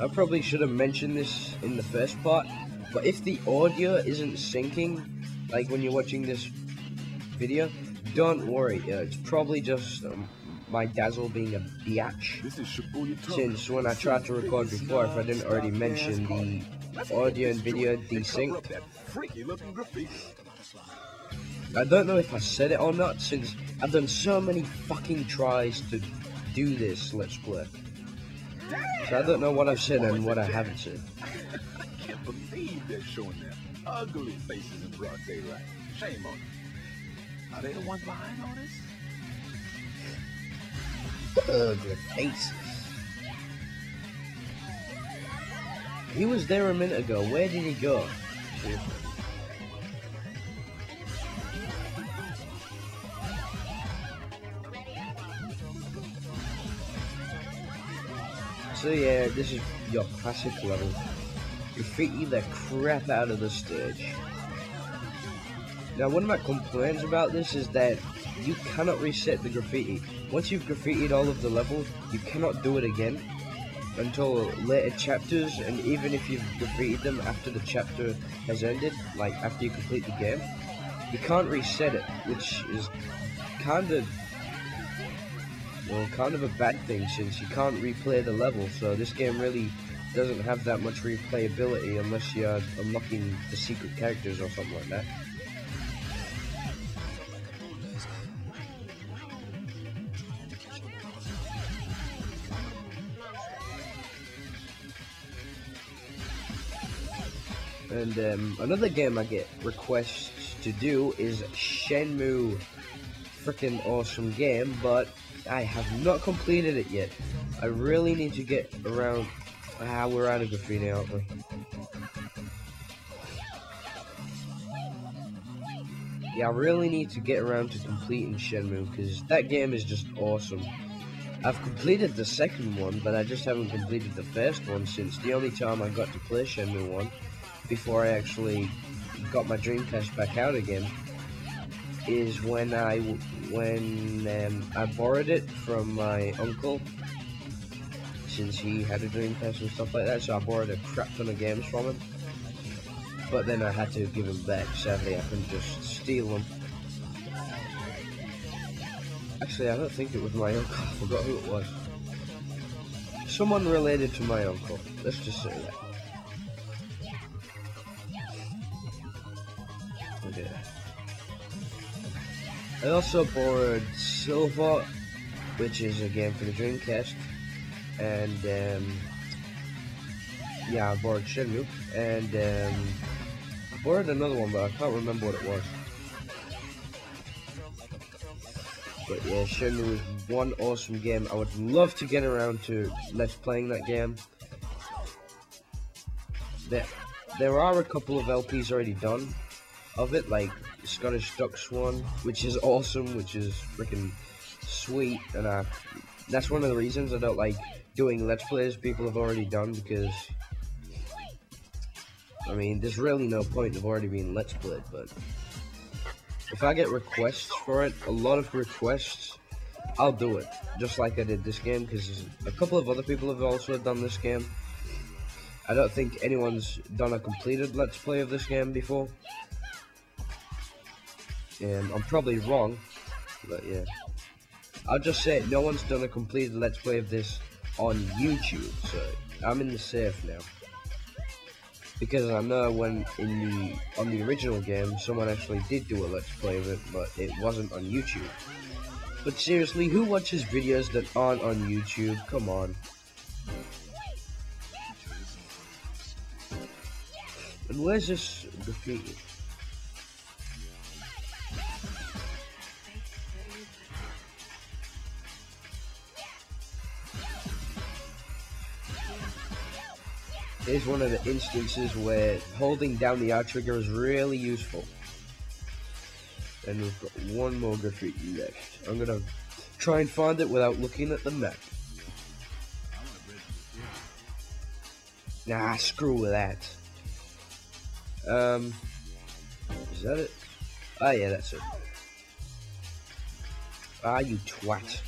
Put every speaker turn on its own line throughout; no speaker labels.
I probably should have mentioned this in the first part, but if the audio isn't syncing, like when you're watching this video, don't worry, it's probably just my Dazzle being a biatch. Since when I tried to record before, if I didn't already mention the audio and video desynced. I don't know if I said it or not, since I've done so many fucking tries to do this Let's Play. So I don't know what I've said and what I haven't said.
I can't believe they're showing their ugly faces in broad daylight. Shame on them. Are they the ones behind all this?
Ugly faces. He was there a minute ago. Where did he go? So yeah, this is your classic level. Graffiti the crap out of the stage. Now, one of my complaints about this is that you cannot reset the graffiti. Once you've graffitied all of the levels, you cannot do it again until later chapters, and even if you've graffitied them after the chapter has ended, like after you complete the game, you can't reset it, which is kind of a bad thing, since you can't replay the level. So this game really doesn't have that much replayability unless you're unlocking the secret characters or something like that. And another game I get requests to do is Shenmue. Freaking awesome game, but I have not completed it yet. I really need to get around. We're out of graffiti, aren't we? Yeah, I really need to get around to completing Shenmue, because that game is just awesome. I've completed the second one, but I just haven't completed the first one, since the only time I got to play Shenmue 1 before I actually got my Dreamcast back out again is when I borrowed it from my uncle, since he had a Dreamcast and stuff like that. So I borrowed a crap ton of games from him, but then I had to give them back. Sadly, I couldn't just steal them. Actually, I don't think it was my uncle. I forgot who it was. Someone related to my uncle. Let's just say that. Okay. I also borrowed Silver, which is a game for the Dreamcast, and yeah, I borrowed Shenmue, and I borrowed another one, but I can't remember what it was. But yeah, Shenmue is one awesome game. I would love to get around to Let's Playing that game. There are a couple of LPs already done of it, like Scottish Duck Swan, which is awesome, which is freaking sweet, and that's one of the reasons I don't like doing Let's Plays people have already done, because I mean, there's really no point of already being Let's Played. But if I get requests for it, a lot of requests, I'll do it, just like I did this game, because a couple of other people have also done this game. I don't think anyone's done a completed Let's Play of this game before. I'm probably wrong, but yeah. I'll just say no one's done a completed Let's Play of this on YouTube, so I'm in the safe now. Because I know when on the original game, someone actually did do a Let's Play of it, but it wasn't on YouTube. But seriously, who watches videos that aren't on YouTube? Come on. And where's this graffiti? Here's one of the instances where holding down the R trigger is really useful. And we've got one more graffiti left. I'm gonna try and find it without looking at the map. Nah, screw with that. Is that it? Oh yeah, that's it. Ah, you twat.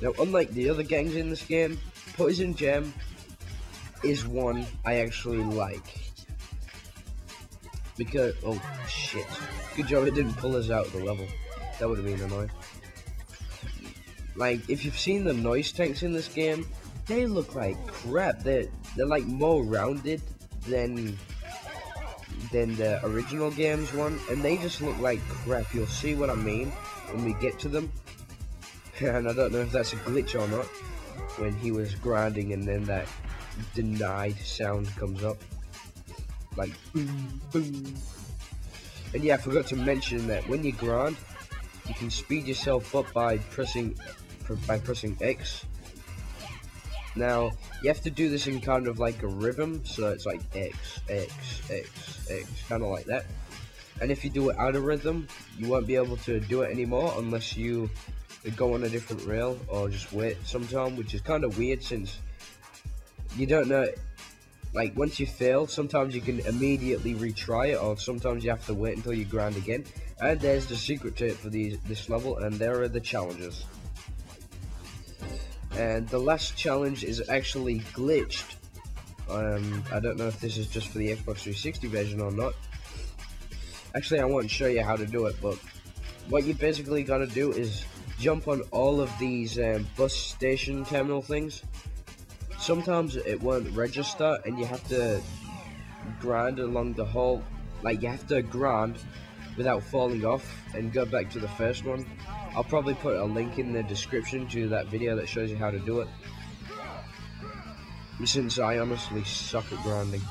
Now, unlike the other gangs in this game, Poison Gem is one I actually like. Because, oh shit. Good job it didn't pull us out of the level. That would have been annoying. Like, if you've seen the noise tanks in this game, they look like crap. They're like more rounded than the original game's one, and they just look like crap. You'll see what I mean when we get to them. And I don't know if that's a glitch or not, when he was grinding and then that denied sound comes up. Like, boom, boom. And yeah, I forgot to mention that when you grind, you can speed yourself up by pressing X. Now, you have to do this in kind of like a rhythm, so it's like X, X, X, X, kind of like that. And if you do it out of rhythm, you won't be able to do it anymore unless you go on a different rail or just wait sometime, which is kind of weird since you don't know. Like, once you fail, sometimes you can immediately retry it, or sometimes you have to wait until you grind again. And there's the secret to it for this level, and there are the challenges. And the last challenge is actually glitched. I don't know if this is just for the Xbox 360 version or not. Actually, I won't show you how to do it, but what you basically gotta do is jump on all of these bus station terminal things. Sometimes it won't register and you have to grind along the whole, like you have to grind without falling off and go back to the first one. I'll probably put a link in the description to that video that shows you how to do it, since I honestly suck at grinding.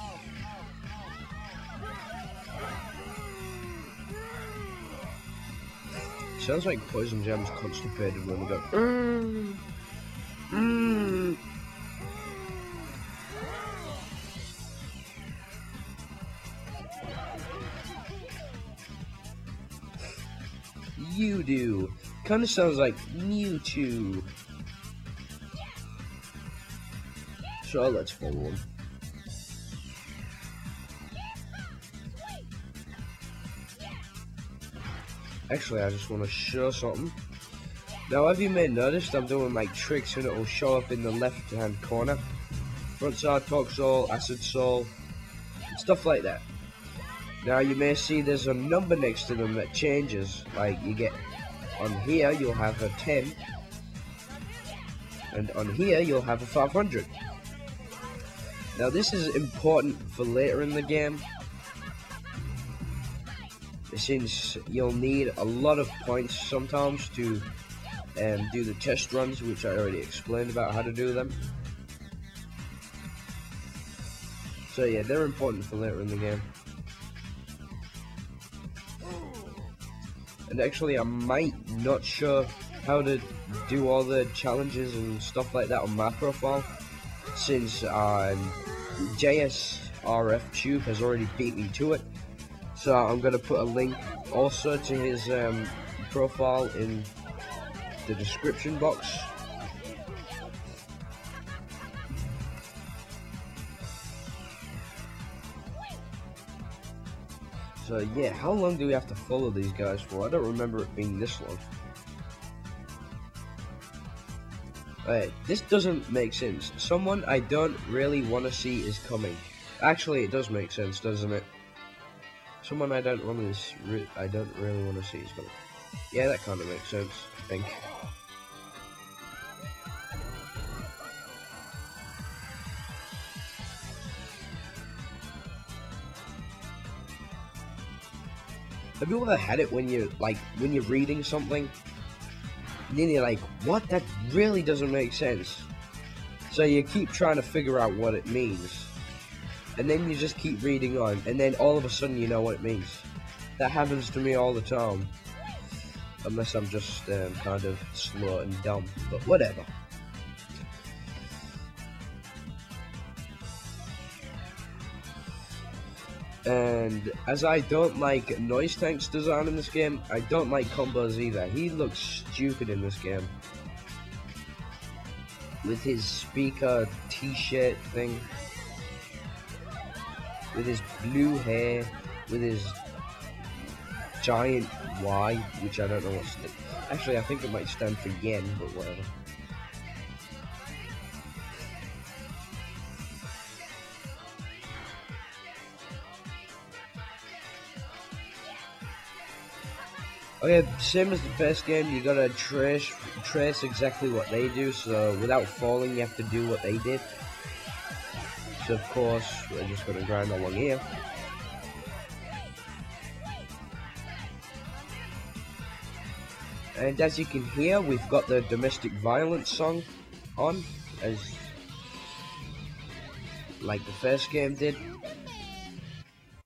Sounds like Poison Gem's constipated when we go You do. Kinda sounds like Mewtwo. So let's follow him. Actually, I just want to show something. Now, as you may noticed, I'm doing like tricks and it will show up in the left hand corner. Front side, Talk Soul, Acid Soul, stuff like that. Now, you may see there's a number next to them that changes. Like, you get, on here, you'll have a 10. And on here, you'll have a 500. Now, this is important for later in the game, since you'll need a lot of points sometimes to do the test runs, which I already explained about how to do them. So yeah, they're important for later in the game. And actually, I might not show how to do all the challenges and stuff like that on my profile, since JSRF Tube has already beat me to it. So I'm going to put a link also to his profile in the description box. So yeah, how long do we have to follow these guys for? I don't remember it being this long. Alright, this doesn't make sense. Someone I don't really want to see is coming. Actually, it does make sense, doesn't it? Someone I don't really want to see is coming. Yeah, that kind of makes sense, I think. Have you ever had it when you're reading something, and then you're like, what? That really doesn't make sense. So you keep trying to figure out what it means, and then you just keep reading on, and then all of a sudden you know what it means. That happens to me all the time, unless I'm just kind of slow and dumb, but whatever. And as I don't like Noise Tank's design in this game, I don't like Combos either. He looks stupid in this game, with his speaker t-shirt thing. with his blue hair, with his giant Y, which I don't know what's. Actually, I think it might stand for yen, but whatever. Okay, same as the first game, you gotta trace exactly what they do, so without falling you have to do what they did. So of course, we're just gonna grind along here. And as you can hear, we've got the domestic violence song on, as like the first game did.